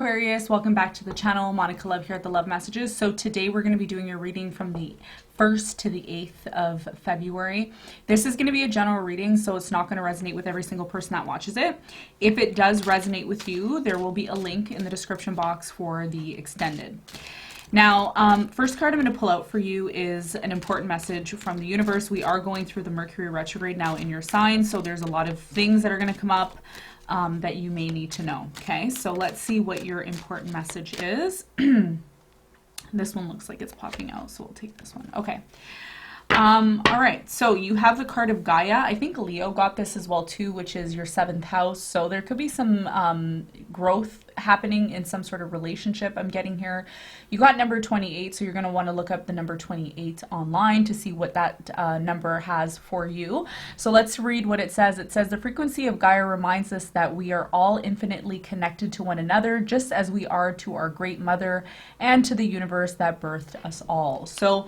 Aquarius, welcome back to the channel. Monica Love here at the Love Messages. So today we're going to be doing your reading from the 1st to the 8th of February. This is going to be a general reading, so it's not going to resonate with every single person that watches it. If it does resonate with you, there will be a link in the description box for the extended. Now, first card I'm going to pull out for you is an important message from the universe. We are going through the Mercury retrograde now in your sign, so there's a lot of things that are going to come up that you may need to know. Okay, so let's see what your important message is. This one looks like it's popping out, so we'll take this one. Okay. All right, so you have the card of Gaia. I think Leo got this as well too, which is your 7th house. So there could be some growth happening in some sort of relationship I'm getting here. You got number 28, so you're going to want to look up the number 28 online to see what that number has for you. So let's read what it says. It says, the frequency of Gaia reminds us that we are all infinitely connected to one another, just as we are to our great mother and to the universe that birthed us all. So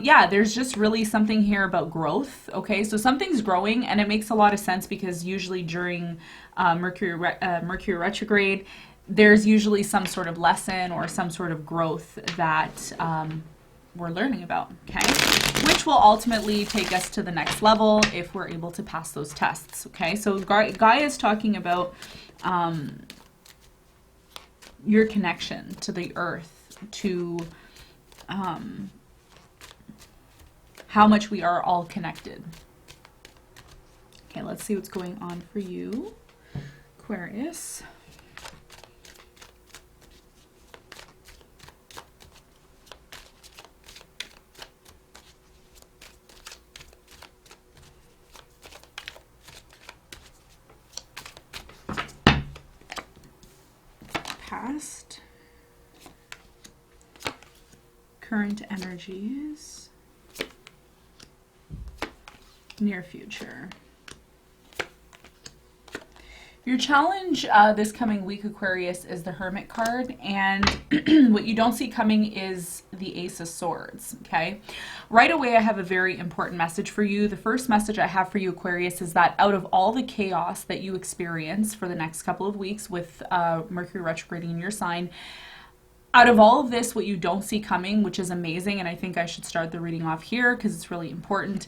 yeah, there's just really something here about growth. Okay, so something's growing, and it makes a lot of sense because usually during Mercury retrograde, there's usually some sort of lesson or some sort of growth that we're learning about, okay? Which will ultimately take us to the next level if we're able to pass those tests, okay? So Gaia is talking about your connection to the earth, to how much we are all connected. Okay, let's see what's going on for you, Aquarius. Past, current energies, near future. Your challenge this coming week, Aquarius, is the Hermit card, and what you don't see coming is the Ace of Swords, okay? Right away, I have a very important message for you. The first message I have for you, Aquarius, is that out of all the chaos that you experience for the next couple of weeks with Mercury retrograding in your sign, out of all of this, what you don't see coming, which is amazing, and I think I should start the reading off here because it's really important,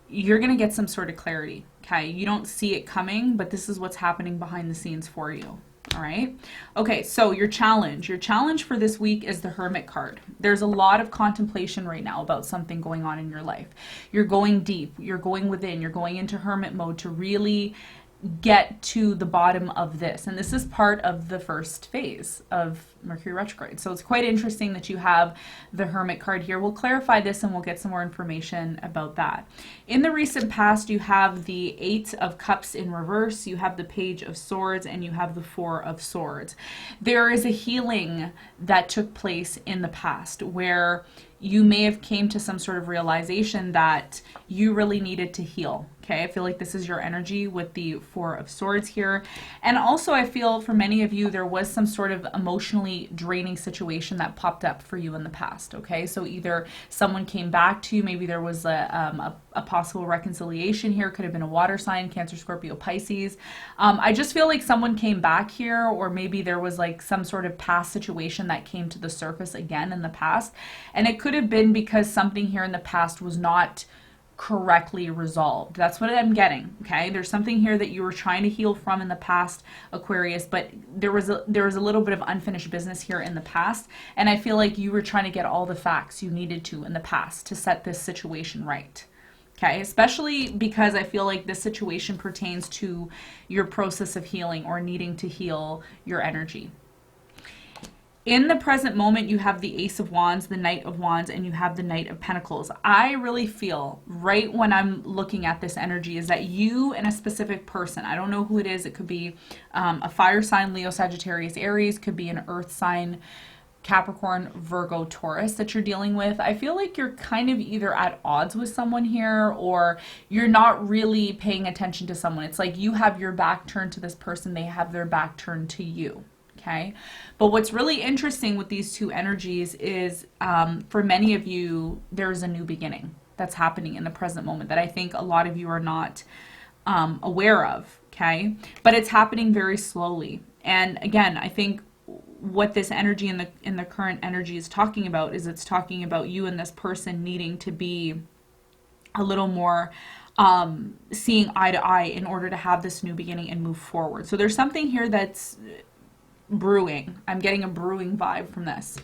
you're going to get some sort of clarity, okay? You don't see it coming, but this is what's happening behind the scenes for you, all right? Okay, so your challenge for this week is the Hermit card. There's a lot of contemplation right now about something going on in your life. You're going deep, you're going within, you're going into Hermit mode to really get to the bottom of this, and this is part of the first phase of Mercury retrograde. So it's quite interesting that you have the Hermit card here. We'll clarify this and we'll get some more information about that. In the recent past, you have the 8 of Cups in reverse, you have the Page of Swords, and you have the 4 of Swords. There is a healing that took place in the past where you may have came to some sort of realization that you really needed to heal. Okay, I feel like this is your energy with the 4 of Swords here. And also I feel for many of you, there was some sort of emotionally draining situation that popped up for you in the past. Okay, so either someone came back to you, maybe there was a possible reconciliation here. Could have been a water sign, Cancer, Scorpio, Pisces. I just feel like someone came back here, or maybe there was like some sort of past situation that came to the surface again in the past. And it could have been because something here in the past was not correctly resolved. That's what I'm getting, okay? There's something here that you were trying to heal from in the past, Aquarius, but there was a little bit of unfinished business here in the past, and I feel like you were trying to get all the facts you needed to in the past to set this situation right. Okay, especially because I feel like this situation pertains to your process of healing or needing to heal your energy. In the present moment, you have the Ace of Wands, the Knight of Wands, and you have the Knight of Pentacles. I really feel right when I'm looking at this energy is that you and a specific person, I don't know who it is, it could be a fire sign, Leo, Sagittarius, Aries, could be an earth sign, Capricorn, Virgo, Taurus that you're dealing with. I feel like you're kind of either at odds with someone here or you're not really paying attention to someone. It's like you have your back turned to this person, they have their back turned to you. Okay, but what's really interesting with these two energies is for many of you, there's a new beginning that's happening in the present moment that I think a lot of you are not aware of. Okay, but it's happening very slowly. And again, I think what this energy in the current energy is talking about is it's talking about you and this person needing to be a little more seeing eye to eye in order to have this new beginning and move forward. So there's something here that's brewing. I'm getting a brewing vibe from this.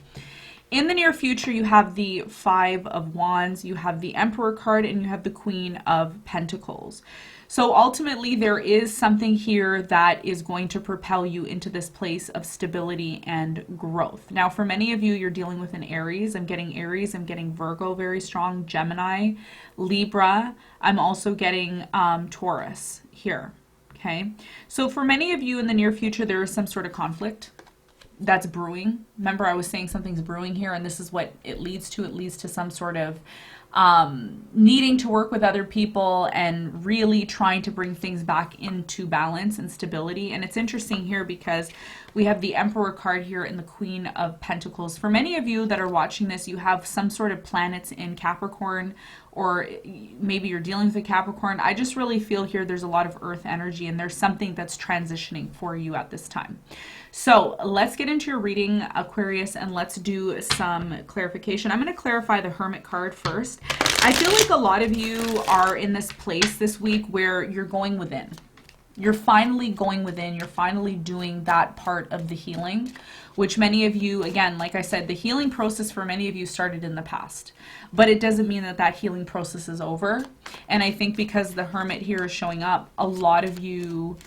In the near future, you have the Five of Wands, you have the Emperor card, and you have the Queen of Pentacles. So ultimately, there is something here that is going to propel you into this place of stability and growth. Now, for many of you, you're dealing with an Aries. I'm getting Virgo very strong, Gemini, Libra. I'm also getting Taurus here, okay? So for many of you in the near future, there is some sort of conflict that's brewing. Remember, I was saying something's brewing here, and this is what it leads to. It leads to some sort of needing to work with other people and really trying to bring things back into balance and stability. And it's interesting here because we have the Emperor card here and the Queen of Pentacles. For many of you that are watching this, you have some sort of planets in Capricorn, or maybe you're dealing with a Capricorn. I just really feel here there's a lot of earth energy, and there's something that's transitioning for you at this time. So let's get into your reading, Aquarius, and let's do some clarification. I'm going to clarify the Hermit card first. I feel like a lot of you are in this place this week where you're going within. You're finally going within. You're finally doing that part of the healing, which many of you, again, like I said, the healing process for many of you started in the past, but it doesn't mean that that healing process is over. And I think because the Hermit here is showing up, a lot of you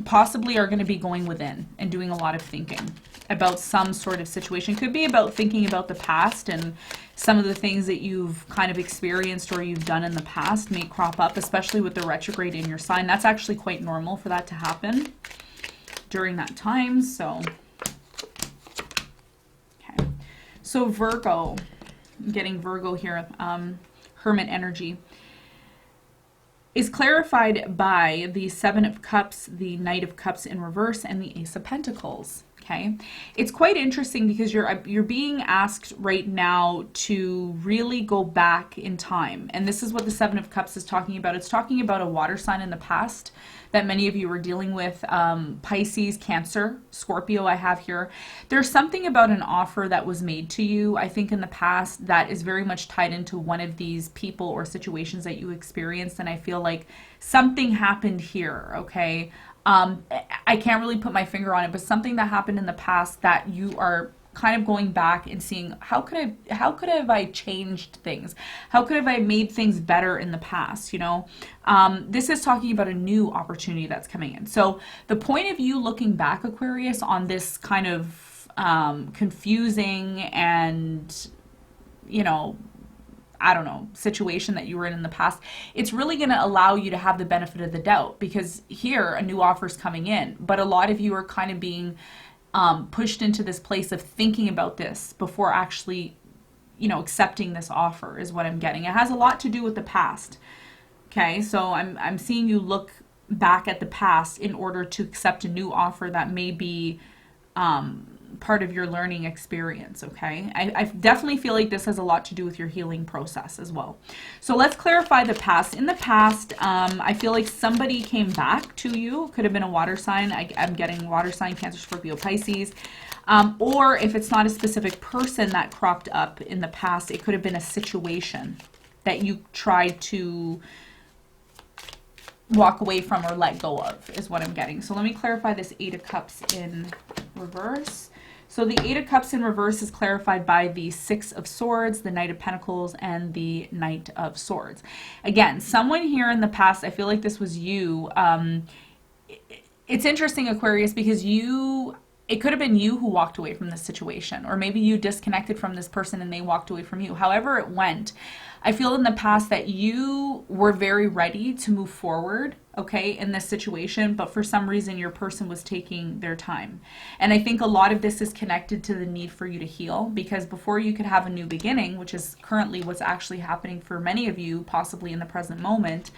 possibly are going to be going within and doing a lot of thinking about some sort of situation. Could be about thinking about the past, and some of the things that you've kind of experienced or you've done in the past may crop up, especially with the retrograde in your sign. That's actually quite normal for that to happen during that time. So, okay. So Virgo, I'm getting Virgo here, Hermit energy, is clarified by the Seven of Cups, the Knight of Cups in reverse, and the Ace of Pentacles. Okay, it's quite interesting because you're being asked right now to really go back in time, and this is what the Seven of Cups is talking about. It's talking about a water sign in the past that many of you were dealing with, Pisces, Cancer, Scorpio I have here. There's something about an offer that was made to you, I think, in the past that is very much tied into one of these people or situations that you experienced, and I feel like something happened here, okay? I can't really put my finger on it, but something that happened in the past that you are kind of going back and seeing, how could have I changed things? How could have I made things better in the past? You know, this is talking about a new opportunity that's coming in. So the point of you looking back, Aquarius, on this kind of confusing and, you know, I don't know, situation that you were in the past, it's really going to allow you to have the benefit of the doubt, because here a new offer is coming in, but a lot of you are kind of being pushed into this place of thinking about this before actually, you know, accepting this offer is what I'm getting. It has a lot to do with the past. Okay, so I'm seeing you look back at the past in order to accept a new offer that may be part of your learning experience, okay? I definitely feel like this has a lot to do with your healing process as well. So let's clarify the past. In the past, I feel like somebody came back to you. Could have been a water sign. I'm getting water sign, Cancer, Scorpio, Pisces. Or if it's not a specific person that cropped up in the past, it could have been a situation that you tried to walk away from or let go of, is what I'm getting. So let me clarify this Eight of Cups in reverse. So the Eight of Cups in reverse is clarified by the Six of Swords, the Knight of Pentacles, and the Knight of Swords. Again, someone here in the past, I feel like this was you. It's interesting, Aquarius, because it could have been you who walked away from this situation, or maybe you disconnected from this person and they walked away from you. However it went, I feel in the past that you were very ready to move forward, okay, in this situation, but for some reason your person was taking their time. And I think a lot of this is connected to the need for you to heal, because before you could have a new beginning, which is currently what's actually happening for many of you, possibly in the present moment,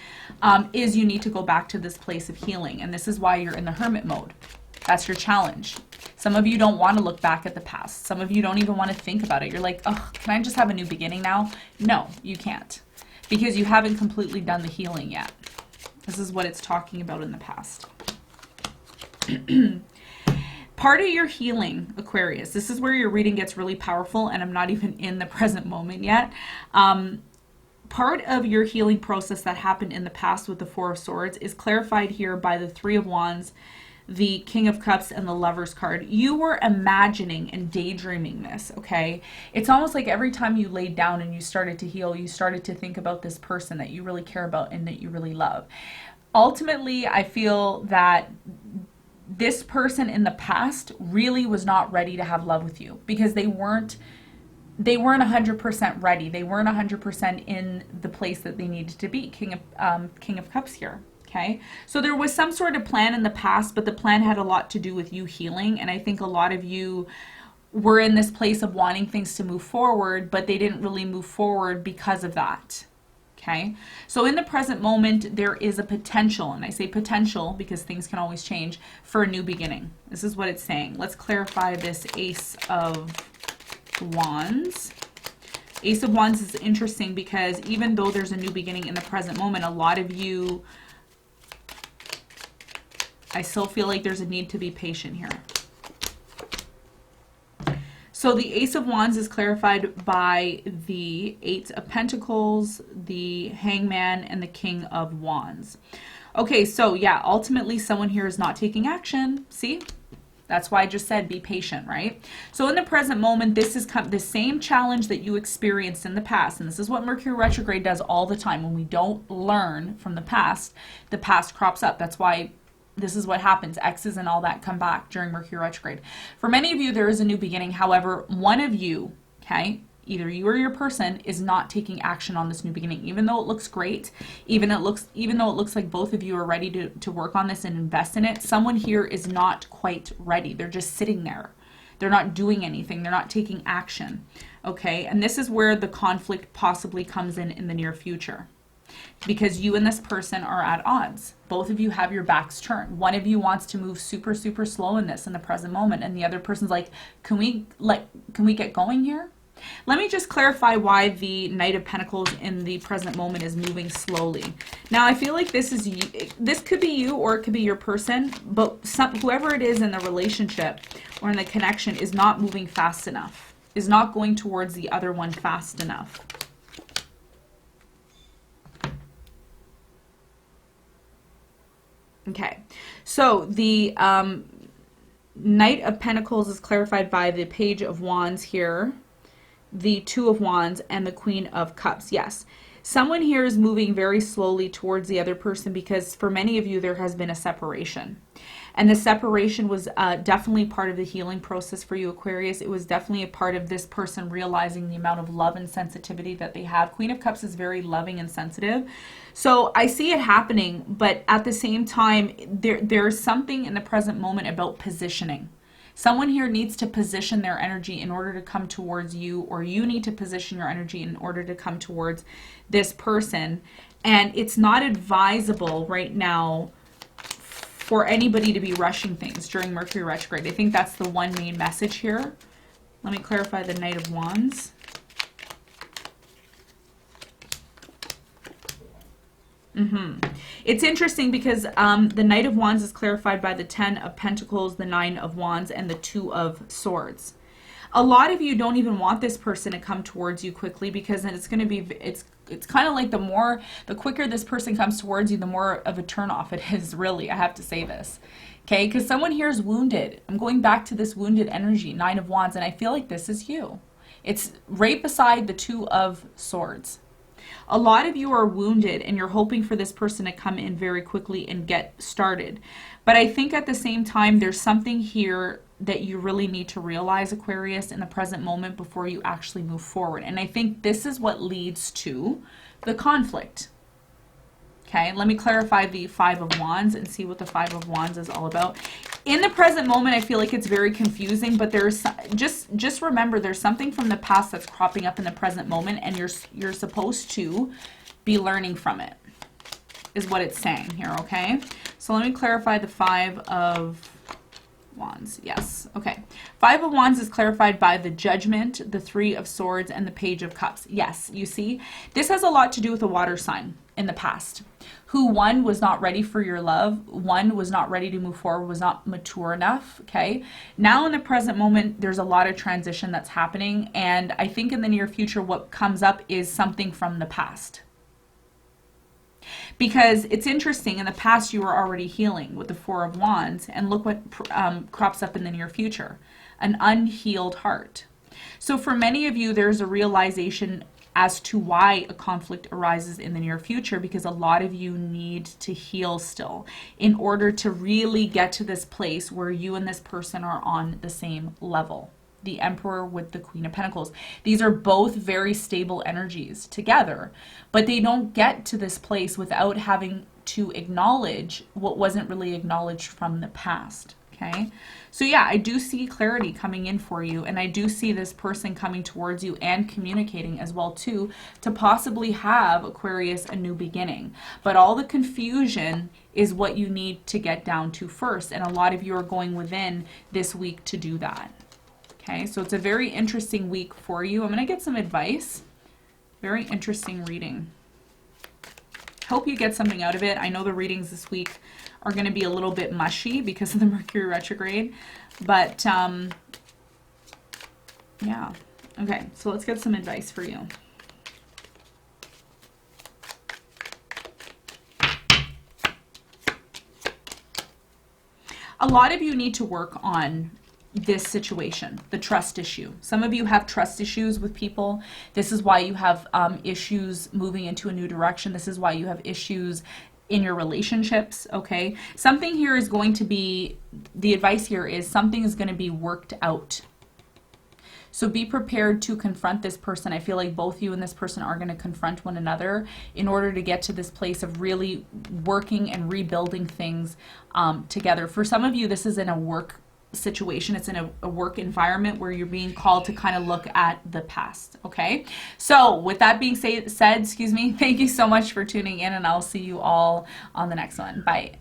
is you need to go back to this place of healing. And this is why you're in the hermit mode. That's your challenge. Some of you don't want to look back at the past. Some of you don't even want to think about it. You're like, oh, can I just have a new beginning now? No, you can't, because you haven't completely done the healing yet. This is what it's talking about in the past. Part of your healing, Aquarius, this is where your reading gets really powerful, and I'm not even in the present moment yet. Part of your healing process that happened in the past with the Four of Swords is clarified here by the Three of Wands, the King of Cups, and the Lover's card. You were imagining and daydreaming this, okay? It's almost like every time you laid down and you started to heal, you started to think about this person that you really care about and that you really love. Ultimately, I feel that this person in the past really was not ready to have love with you because they weren't 100% ready. They weren't 100% in the place that they needed to be. King of Cups here. Okay, so there was some sort of plan in the past, but the plan had a lot to do with you healing. And I think a lot of you were in this place of wanting things to move forward, but they didn't really move forward because of that. Okay, so in the present moment, there is a potential, and I say potential because things can always change, for a new beginning. This is what it's saying. Let's clarify this Ace of Wands. Ace of Wands is interesting because even though there's a new beginning in the present moment, a lot of you, I still feel like there's a need to be patient here. So the Ace of Wands is clarified by the Eight of Pentacles, the Hangman, and the King of Wands. Okay, so yeah, ultimately someone here is not taking action. See? That's why I just said be patient, right? So in the present moment, this is the same challenge that you experienced in the past. And this is what Mercury retrograde does all the time. When we don't learn from the past crops up. That's why this is what happens. Exes and all that come back during Mercury retrograde. For many of you, there is a new beginning. However, one of you, okay, either you or your person, is not taking action on this new beginning. Even though it looks great, even though it looks like both of you are ready to work on this and invest in it, someone here is not quite ready. They're just sitting there. They're not doing anything. They're not taking action. Okay, and this is where the conflict possibly comes in the near future. Because you and this person are at odds. Both of you have your backs turned. One of you wants to move super, super slow in this in the present moment, and the other person's like, can we get going here? Let me just clarify why the Knight of Pentacles in the present moment is moving slowly. Now, I feel like this could be you or it could be your person, but whoever it is in the relationship or in the connection is not moving fast enough, is not going towards the other one fast enough. Okay, so the Knight of Pentacles is clarified by the Page of Wands here, the Two of Wands, and the Queen of Cups. Yes, someone here is moving very slowly towards the other person because for many of you, there has been a separation. And the separation was definitely part of the healing process for you, Aquarius. It was definitely a part of this person realizing the amount of love and sensitivity that they have. Queen of Cups is very loving and sensitive. So I see it happening, but at the same time, there's something in the present moment about positioning. Someone here needs to position their energy in order to come towards you, or you need to position your energy in order to come towards this person. And it's not advisable right now for anybody to be rushing things during Mercury retrograde. I think that's the one main message here. Let me clarify the Knight of Wands. It's interesting because the Knight of Wands is clarified by the Ten of Pentacles, the Nine of Wands, and the Two of Swords. A lot of you don't even want this person to come towards you quickly because then it's going to be, it's kind of like the quicker this person comes towards you, the more of a turnoff it is, really. I have to say this. Okay, because someone here is wounded. I'm going back to this wounded energy, Nine of Wands, and I feel like this is you. It's right beside the Two of Swords. A lot of you are wounded and you're hoping for this person to come in very quickly and get started. But I think at the same time, there's something here that you really need to realize, Aquarius, in the present moment before you actually move forward. And I think this is what leads to the conflict. Okay, let me clarify the Five of Wands and see what the Five of Wands is all about. In the present moment, I feel like it's very confusing, but there's just remember there's something from the past that's cropping up in the present moment, and you're supposed to be learning from it, is what it's saying here, okay? So let me clarify the Five of Wands. Yes, okay. Five of Wands is clarified by the Judgment, the Three of Swords, and the Page of Cups. Yes, you see, this has a lot to do with a water sign in the past. who, one, was not ready for your love, one, was not ready to move forward, was not mature enough, okay? Now in the present moment, there's a lot of transition that's happening, and I think in the near future, what comes up is something from the past. Because it's interesting, in the past you were already healing with the Four of Wands, and look what crops up in the near future, an unhealed heart. So for many of you, there's a realization as to why a conflict arises in the near future, because a lot of you need to heal still in order to really get to this place where you and this person are on the same level. The Emperor with the Queen of Pentacles. These are both very stable energies together, but they don't get to this place without having to acknowledge what wasn't really acknowledged from the past. Okay, so yeah, I do see clarity coming in for you, and I do see this person coming towards you and communicating as well too, to possibly have, Aquarius, a new beginning. But all the confusion is what you need to get down to first, and a lot of you are going within this week to do that. Okay, so it's a very interesting week for you. I'm going to get some advice. Very interesting reading. Hope you get something out of it. I know the readings this week are going to be a little bit mushy because of the Mercury retrograde, but yeah. Okay, so let's get some advice for you. A lot of you need to work on this situation, the trust issue. Some of you have trust issues with people. This is why you have issues moving into a new direction. This is why you have issues in your relationships, okay? Something here is going to be, the advice here is something is going to be worked out. So be prepared to confront this person. I feel like both you and this person are going to confront one another in order to get to this place of really working and rebuilding things together. For some of you, this is in a work situation. It's in a work environment where you're being called to kind of look at the past. Okay, so with that being said, excuse me, thank you so much for tuning in, and I'll see you all on the next one. Bye.